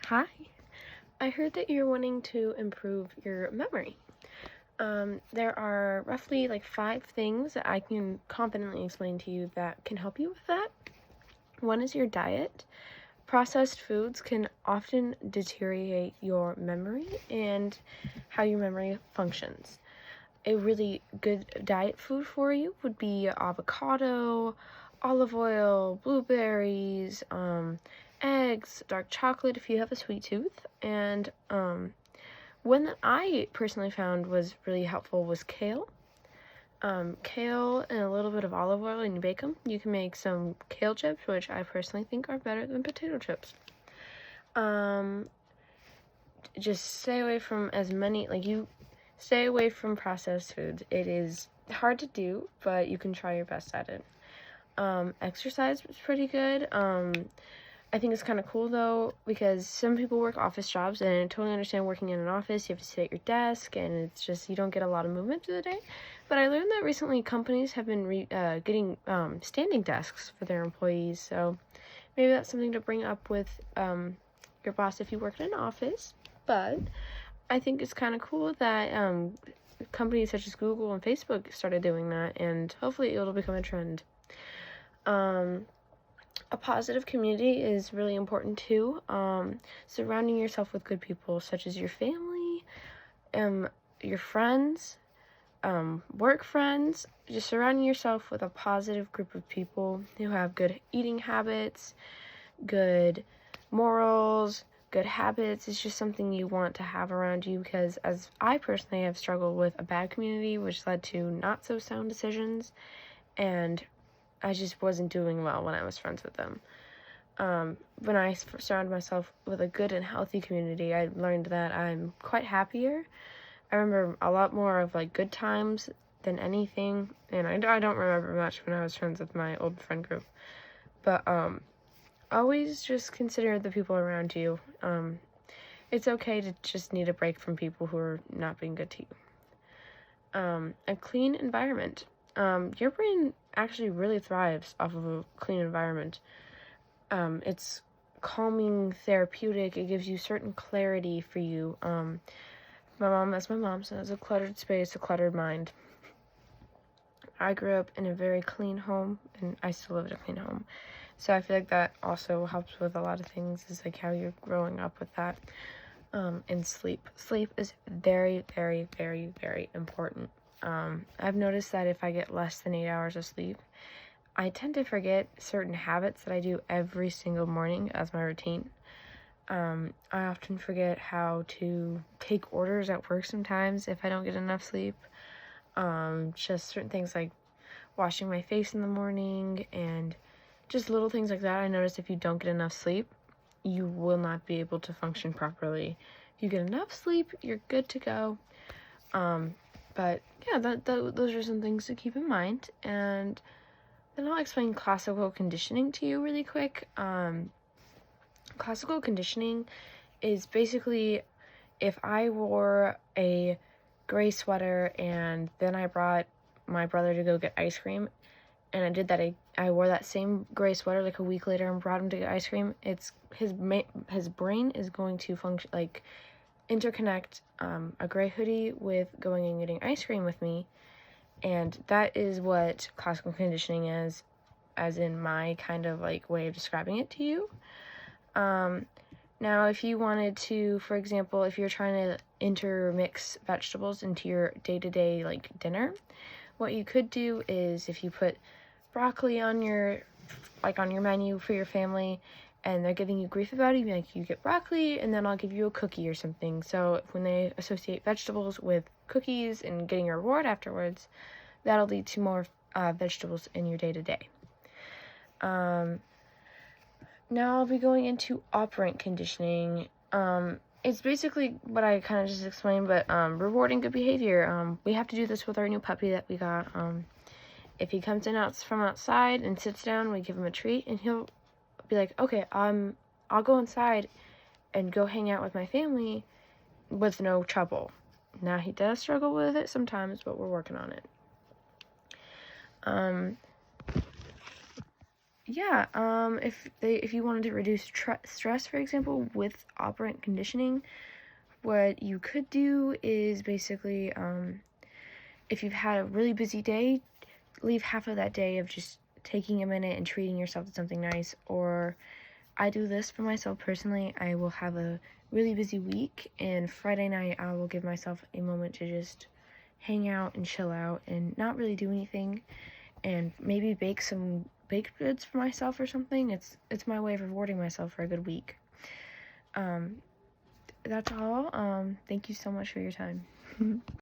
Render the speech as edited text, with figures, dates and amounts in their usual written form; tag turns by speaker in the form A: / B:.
A: Hi, I heard that you're wanting to improve your memory. There are roughly like 5 things that I can confidently explain to you that can help you with that. One is your diet. Processed foods can often deteriorate your memory and how your memory functions. A really good diet food for you would be avocado, olive oil, blueberries, eggs, dark chocolate if you have a sweet tooth, and one that I personally found was really helpful was kale. Kale and a little bit of olive oil, and you bake them. You can make some kale chips, which I personally think are better than potato chips. Just stay away from stay away from processed foods. It is hard to do, but you can try your best at it. Exercise is pretty good. I think it's kind of cool though, because some people work office jobs, and I totally understand working in an office, you have to sit at your desk, and it's just, you don't get a lot of movement through the day. But I learned that recently companies have been getting standing desks for their employees, so maybe that's something to bring up with your boss if you work in an office. But I think it's kind of cool that companies such as Google and Facebook started doing that, and hopefully it'll become a trend. A positive community is really important too. Surrounding yourself with good people, such as your family, your friends, work friends. Just surrounding yourself with a positive group of people who have good eating habits, good morals, good habits is just something you want to have around you, because as I personally have struggled with a bad community, which led to not so sound decisions, and I just wasn't doing well when I was friends with them. When I surrounded myself with a good and healthy community, I learned that I'm quite happier. I remember a lot more of like good times than anything, and I don't remember much when I was friends with my old friend group. But always just consider the people around you. It's okay to just need a break from people who are not being good to you. A clean environment. Your brain actually really thrives off of a clean environment. It's calming, therapeutic. It gives you certain clarity for you. That's my mom, so it's a cluttered space, a cluttered mind. I grew up in a very clean home, and I still live in a clean home. So I feel like that also helps with a lot of things, is like how you're growing up with that. And sleep. Sleep is very, very, very, very important. I've noticed that if I get less than 8 hours of sleep, I tend to forget certain habits that I do every single morning as my routine. I often forget how to take orders at work sometimes if I don't get enough sleep. Just certain things like washing my face in the morning and just little things like that. I notice if you don't get enough sleep, you will not be able to function properly. If you get enough sleep, you're good to go. But yeah, those are some things to keep in mind. And then I'll explain classical conditioning to you really quick. Classical conditioning is basically if I wore a gray sweater and then I brought my brother to go get ice cream, and I did that, I wore that same gray sweater like a week later and brought him to get ice cream, it's his brain is going to function like interconnect a gray hoodie with going and getting ice cream with me. And that is what classical conditioning is, as in my kind of like way of describing it to you. Now if you wanted to, for example, if you're trying to intermix vegetables into your day-to-day like dinner, what you could do is, if you put broccoli on your menu for your family and they're giving you grief about it, like, you get broccoli and then I'll give you a cookie or something. So when they associate vegetables with cookies and getting a reward afterwards, that'll lead to more vegetables in your day-to-day. Now I'll be going into operant conditioning. It's basically what I kind of just explained, but rewarding good behavior. We have to do this with our new puppy that we got. If he comes in from outside and sits down, we give him a treat, and he'll be like, okay, I'll go inside and go hang out with my family with no trouble. Now he does struggle with it sometimes, but we're working on it. yeah, if you wanted to reduce stress, for example, with operant conditioning, what you could do is basically, if you've had a really busy day, leave half of that day of just taking a minute and treating yourself to something nice. Or I do this for myself personally. I will have a really busy week, and Friday night I will give myself a moment to just hang out and chill out and not really do anything, and maybe bake some baked goods for myself or something. It's my way of rewarding myself for a good week. That's all. Thank you so much for your time.